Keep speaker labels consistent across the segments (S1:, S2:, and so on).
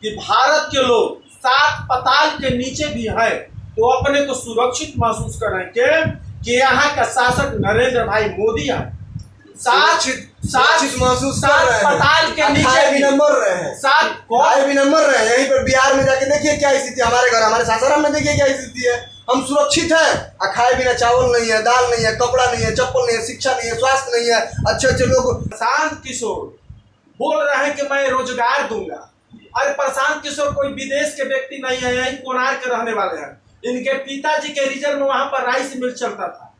S1: कि भारत के लोग 7 पाताल के नीचे भी हैं तो अपने को सुरक्षित महसूस करेंगे कि यहाँ का शासक नरेंद्र भाई मोदी है।
S2: सुरक्षित महसूस कर रहे हैं,
S1: पाताल के नीचे
S2: भी नंबर रहे हैं, 7 भी नंबर रहे हैं। यहीं पर बिहार में जाके देखिए क्या स्थिति, हमारे घर हमारे सासाराम में देखिए क्या स्थिति है। हम सुरक्षित हैं, खाए बिना चावल नहीं है, दाल नहीं है, कपड़ा नहीं है, चप्पल नहीं है, शिक्षा नहीं है, स्वास्थ्य नहीं है, अच्छे अच्छे लोग।
S1: प्रशांत किशोर बोल रहे हैं कि मैं रोजगार दूंगा। अरे प्रशांत किशोर कोई विदेश के व्यक्ति नहीं है, यही कोणार्क के रहने वाले हैं। इनके पिताजी के रीजन में वहां पर राइस मिल चलता था।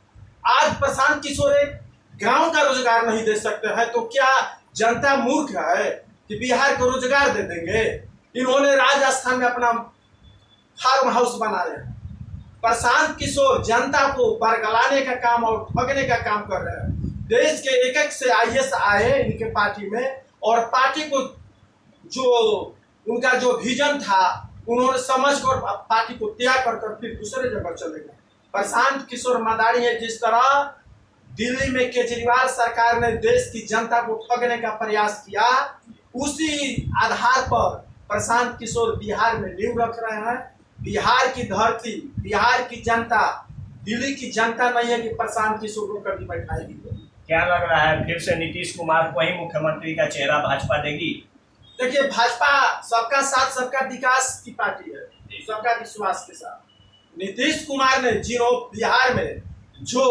S1: आज प्रशांत किशोर एक गांव का रोजगार नहीं दे सकते हैं तो क्या जनता मूर्ख है कि बिहार को रोजगार दे देंगे? इन्होंने राजस्थान में अपना फार्म हाउस बनाया है। प्रशांत किशोर जनता को बरगलाने का काम और ठगने का काम कर रहे हैं। देश के एक से आईएएस आए इनके पार्टी में और पार्टी को जो उनका जो विजन था उन्होंने समझ कर पार्टी को त्याग कर फिर दूसरे जगह चले गए। प्रशांत किशोर मदारी है। जिस तरह दिल्ली में केजरीवाल सरकार ने देश की जनता को ठगने का प्रयास किया, उसी आधार पर प्रशांत किशोर बिहार में नींव रख रहे हैं। बिहार की धरती, बिहार की जनता, दिल्ली की जनता नहीं है कि प्रशांत किशोर को कभी बैठाएगी।
S3: क्या लग रहा है फिर से नीतीश कुमार को ही मुख्यमंत्री का चेहरा भाजपा देगी?
S1: देखिए, भाजपा सबका साथ सबका विकास की पार्टी है, सबका विश्वास के साथ। नीतीश कुमार ने जिन्हों बिहार में जो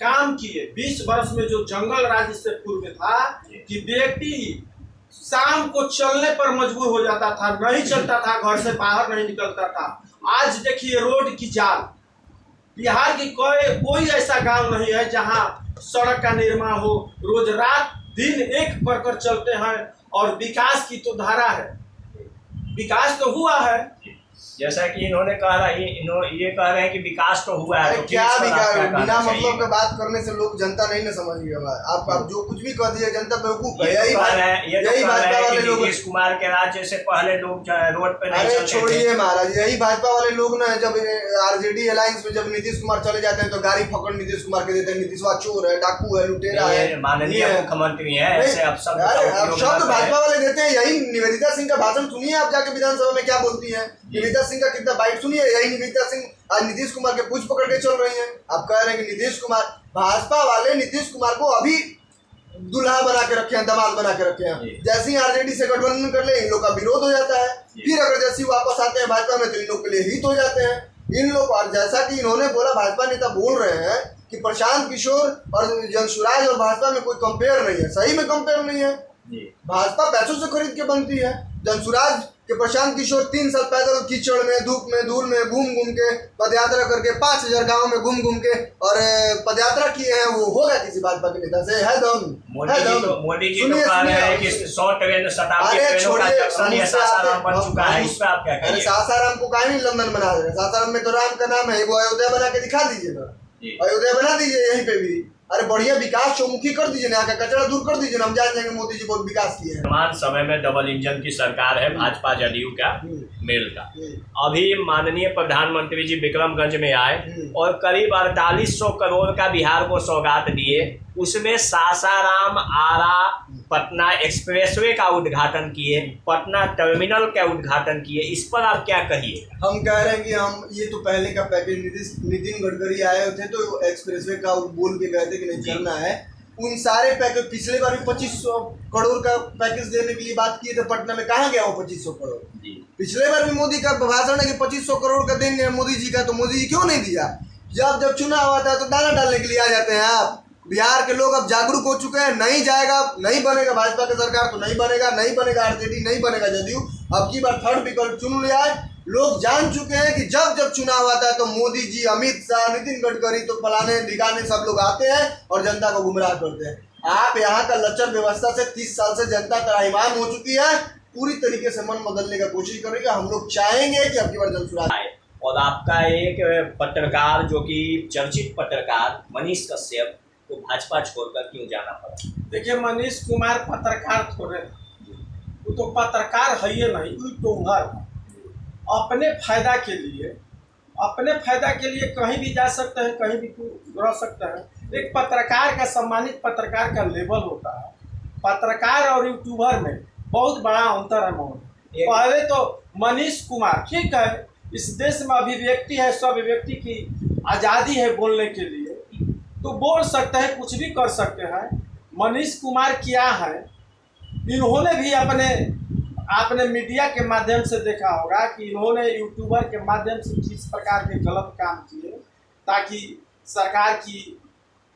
S1: काम किए, 20 वर्ष में जो जंगल राज से पूर्व था कि व्यक्ति शाम को चलने पर मजबूर हो जाता था, नहीं चलता था, घर से बाहर नहीं निकलता था। आज देखिए रोड की जाल। बिहार की कोई ऐसा गांव नहीं है जहां सड़क का निर्माण हो। रोज रात दिन एक कर चलते हैं और विकास की तो धारा है, विकास तो हुआ है।
S3: जैसा कि इन्होंने कहा, ये कह रहे हैं कि विकास तो हुआ है। तो
S2: क्या विकास? बिना मतलब के बात करने से लोग जनता नहीं ना समझ गए। आप जो कुछ भी कह दिए जनता बेवकूफ है। यही भाजपा वाले लोग,
S3: नीतीश कुमार के राज्य से पहले लोग रोड पे नहीं चलते।
S2: छोड़िए महाराज, यही भाजपा वाले लोग ना जब आरजेडी अलायंस में जब नीतीश कुमार चले जाते हैं तो गाड़ी पकड़ नीतीश कुमार के देते हैं। नीतीशवा चोर है, डाकू है, लुटेरा है,
S3: माननीय मुख्यमंत्री है।
S2: शब्द भाजपा वाले देते हैं। यही निवेदिता सिंह का भाषण सुनिए आप जाके विधानसभा में क्या बोलती है। निवेदिता सिंह का कितना बाइट सुनिए। यही निवेदिता सिंह आज नीतीश कुमार के पूछ पकड़ के चल रही हैं। आप कह रहे हैं कि नीतीश कुमार, भाजपा वाले नीतीश कुमार को अभी दुल्हा बना के रखे हैं, दामाद बना के रखे हैं। जैसे ही आरजेडी से गठबंधन कर ले इन लोग का विरोध हो जाता है, फिर अगर जैसे ही वापस आते हैं भाजपा में तो इन लोग के लिए हित हो जाते हैं इन लोग। और जैसा कि इन्होंने बोला, भाजपा नेता बोल रहे हैं कि प्रशांत किशोर और जनसुराज और भाजपा में कोई कंपेयर नहीं है। सही में कंपेयर नहीं है। भाजपा पैसों से खरीद के बनती है। जनसुराज के प्रशांत किशोर 3 साल पैदल कीचड़ में, धूप में, धूल में घूम के पदयात्रा करके 5000 गांव में घूम के और पदयात्रा किए हैं। वो होगा किसी भाजपा के नेता से? है दम?
S3: मोदी जी तो कह रहे हैं कि 100 ट्रेन शताब्दी ट्रेनों का जंक्शन सासाराम बन चुका है। इस पर आप क्या कहेंगे?
S2: सासाराम को काहे नहीं लंदन बना रहे? सासाराम में तो राम का नाम है, वो अयोध्या बना के दिखा दीजिए ना। अयोध्या बना दीजिए यहीं पे भी। अरे बढ़िया विकास चौमुखी कर दीजिए ना, आका कचरा दूर कर दीजिए ना। हम जान जाएंगे मोदी जी बहुत विकास किए हैं।
S3: वर्तमान समय में डबल इंजन की सरकार है, भाजपा जदयू का मेल का। अभी माननीय प्रधानमंत्री जी विक्रमगंज में आए और करीब 4800 करोड़ का बिहार को सौगात दिए। उसमें सासाराम आरा पटना एक्सप्रेसवे का उद्घाटन किए, पटना टर्मिनल का उद्घाटन किए। इस पर आप क्या कहिए?
S2: हम कह रहे हैं कि हम ये तो पहले का पैकेज नितिन गडकरी आए थे तो एक्सप्रेसवे का बोल के गए थे कि नहीं करना है। उन सारे पैकेज पिछले बार भी 2500 करोड़ का पैकेज देने के लिए बात किए थे पटना में। कहाँ गया वो 2500 करोड़? पिछले बार भी मोदी का भाषण है कि 2500 करोड़ का देंगे मोदी जी का, तो मोदी जी क्यों नहीं दिया? जब चुनाव आता है तो दाना डालने के लिए आ जाते हैं आप। बिहार के लोग अब जागरूक हो चुके हैं। नहीं जाएगा, नहीं बनेगा भाजपा की सरकार तो नहीं बनेगा आरजेडी, नहीं बनेगा जदयू। अब की बार थर्ड विकल्प चुन लिया है। लोग जान चुके हैं कि जब चुनाव आता है तो मोदी जी, अमित शाह, नितिन गडकरी तो फलाने ढिकाने सब लोग आते हैं और जनता को गुमराह करते हैं। आप यहाँ का लचर व्यवस्था से 30 साल से जनता त्राहिमाम हो चुकी है। पूरी तरीके से मन बदलने का कोशिश करेगा। हम लोग चाहेंगे कि अब की बार जनसुराज।
S3: और आपका एक पत्रकार जो कि चर्चित पत्रकार मनीष कश्यप को भाजपा छोड़कर क्यों जाना पड़ा?
S1: देखिए, मनीष कुमार पत्रकार थोड़े, वो तो पत्रकार है ही नहीं, वो तो उधर अपने फायदा के लिए कहीं भी जा सकते हैं, कहीं भी रह सकते हैं। एक पत्रकार का, सम्मानित पत्रकार का लेवल होता है। पत्रकार और यूट्यूबर में बहुत बड़ा अंतर है। पहले तो मनीष कुमार, ठीक है, इस देश में अभिव्यक्ति है, सब अभिव्यक्ति की आज़ादी है बोलने के लिए, तो बोल सकते हैं, कुछ भी कर सकते हैं। मनीष कुमार क्या है, इन्होंने भी आपने मीडिया के माध्यम से देखा होगा कि इन्होंने यूट्यूबर के माध्यम से किस प्रकार के गलत काम किए ताकि सरकार की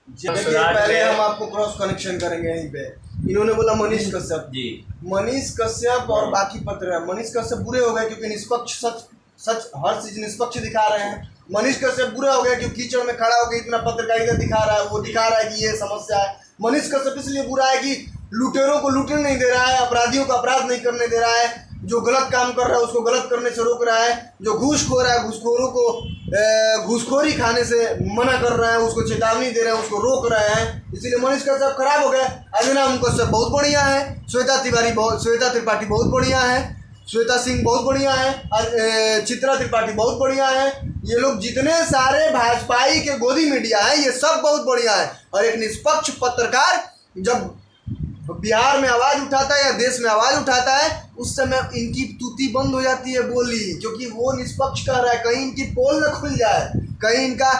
S2: देखिए, पहले हम आपको क्रॉस कनेक्शन करेंगे यहीं पे। इन्होंने बोला मनीष कश्यप
S3: जी,
S2: मनीष कश्यप और बाकी पत्रकार, मनीष कश्यप बुरे हो गए क्योंकि निष्पक्ष सच हर चीज निष्पक्ष दिखा रहे हैं। मनीष कश्यप बुरा हो गया क्योंकि कीचड़ में खड़ा होकर इतना पत्रकारिता दिखा रहा है, वो दिखा रहा है कि ये समस्या है। मनीष कश्यप इसलिए बुरा है कि लुटेरों को लूटने नहीं दे रहा है, अपराधियों को अपराध नहीं करने दे रहा है, जो गलत काम कर रहा है उसको गलत करने से रोक रहा है, जो घूसखोर है घूसखोरों को घूसखोरी खाने से मना कर रहा है, उसको चेतावनी दे रहे हैं, उसको रोक रहे हैं। इसीलिए मनीष कश्यप खराब हो गए। अभिनव कश्यप बहुत बढ़िया है, श्वेता त्रिपाठी बहुत बढ़िया है, श्वेता सिंह बहुत बढ़िया है, चित्रा त्रिपाठी बहुत बढ़िया है। ये लोग जितने सारे भाजपाई के गोदी मीडिया है ये सब बहुत बढ़िया है। और एक निष्पक्ष पत्रकार जब बिहार में आवाज उठाता है या देश में आवाज उठाता है उस समय इनकी तूती बंद हो जाती है बोली, क्योंकि वो निष्पक्ष कह रहा है, कहीं इनकी पोल न खुल जाए, कहीं इनका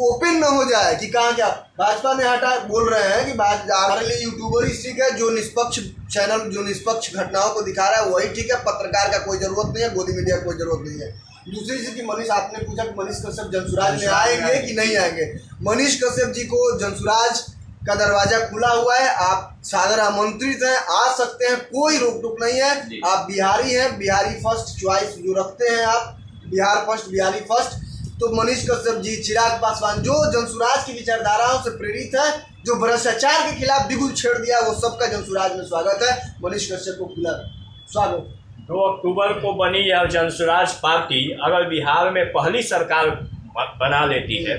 S2: ओपन न हो जाए कि कहाँ क्या। भाजपा ने हटा बोल रहे हैं कि हमारे लिए यूट्यूबर ही ठीक है, जो निष्पक्ष चैनल जो निष्पक्ष घटनाओं को दिखा रहा है वही ठीक है, पत्रकार का कोई जरूरत नहीं है, गोदी मीडिया की कोई जरूरत नहीं है। दूसरी चीज की मनीष, आपने पूछा कि मनीष कश्यप जनसुराज में आएंगे कि नहीं आएंगे। मनीष कश्यप जी को जनसुराज का दरवाजा खुला हुआ है, आप सादर आमंत्रित हैं, आ सकते हैं, कोई रोक टोक नहीं है। आप बिहारी हैं, बिहारी फर्स्ट चॉइस जो रखते हैं आप, बिहार फर्स्ट, बिहारी फर्स्ट, तो मनीष कश्यप जी, चिराग पासवान जो जनसुराज की विचारधाराओं से प्रेरित है, जो भ्रष्टाचार के खिलाफ बिगुल छेड़ दिया, वो सबका जनसुराज में स्वागत है। मनीष कश्यप को खुला स्वागत।
S3: 2 अक्टूबर को बनी यह जनसुराज पार्टी अगर बिहार में पहली सरकार बना लेती है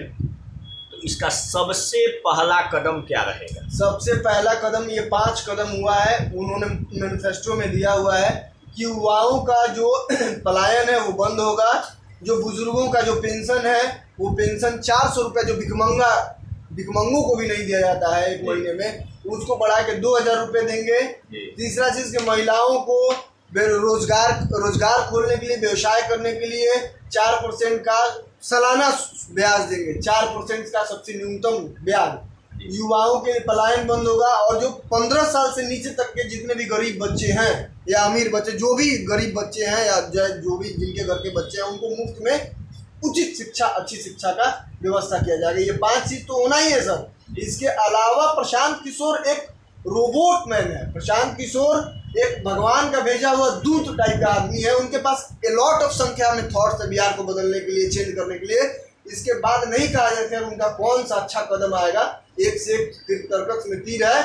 S3: तो इसका सबसे पहला कदम क्या रहेगा?
S2: सबसे पहला कदम ये 5 कदम हुआ है, उन्होंने मैनिफेस्टो में दिया हुआ है कि युवाओं का जो पलायन है वो बंद होगा, जो बुजुर्गों का जो पेंशन है वो पेंशन 400 रुपये जो भिकमंगों को भी नहीं दिया जाता है एक महीने में, उसको बढ़ा के 2000 रुपये देंगे। तीसरा चीज़ कि महिलाओं को रोजगार खोलने के लिए, व्यवसाय करने के लिए 4% का सालाना ब्याज देंगे, 4% का सबसे न्यूनतम ब्याज। युवाओं के लिए पलायन बंद होगा और जो 15 साल से नीचे तक के जितने भी गरीब बच्चे हैं या अमीर बच्चे, जो भी गरीब बच्चे हैं या जो भी जिनके घर के बच्चे हैं, उनको मुफ्त में उचित शिक्षा, अच्छी शिक्षा का व्यवस्था किया जाएगा। ये 5 चीज़ तो होना ही है सर। इसके अलावा प्रशांत किशोर एक रोबोट मैन है, प्रशांत किशोर एक भगवान का भेजा हुआ दूत टाइप का आदमी है, उनके पास ए लॉट ऑफ संख्या में थॉट्स है बिहार को बदलने के लिए, चेंज करने के लिए। इसके बाद नहीं कहा जाता है उनका कौन सा अच्छा कदम आएगा, एक से एक तर्कस में तीर है।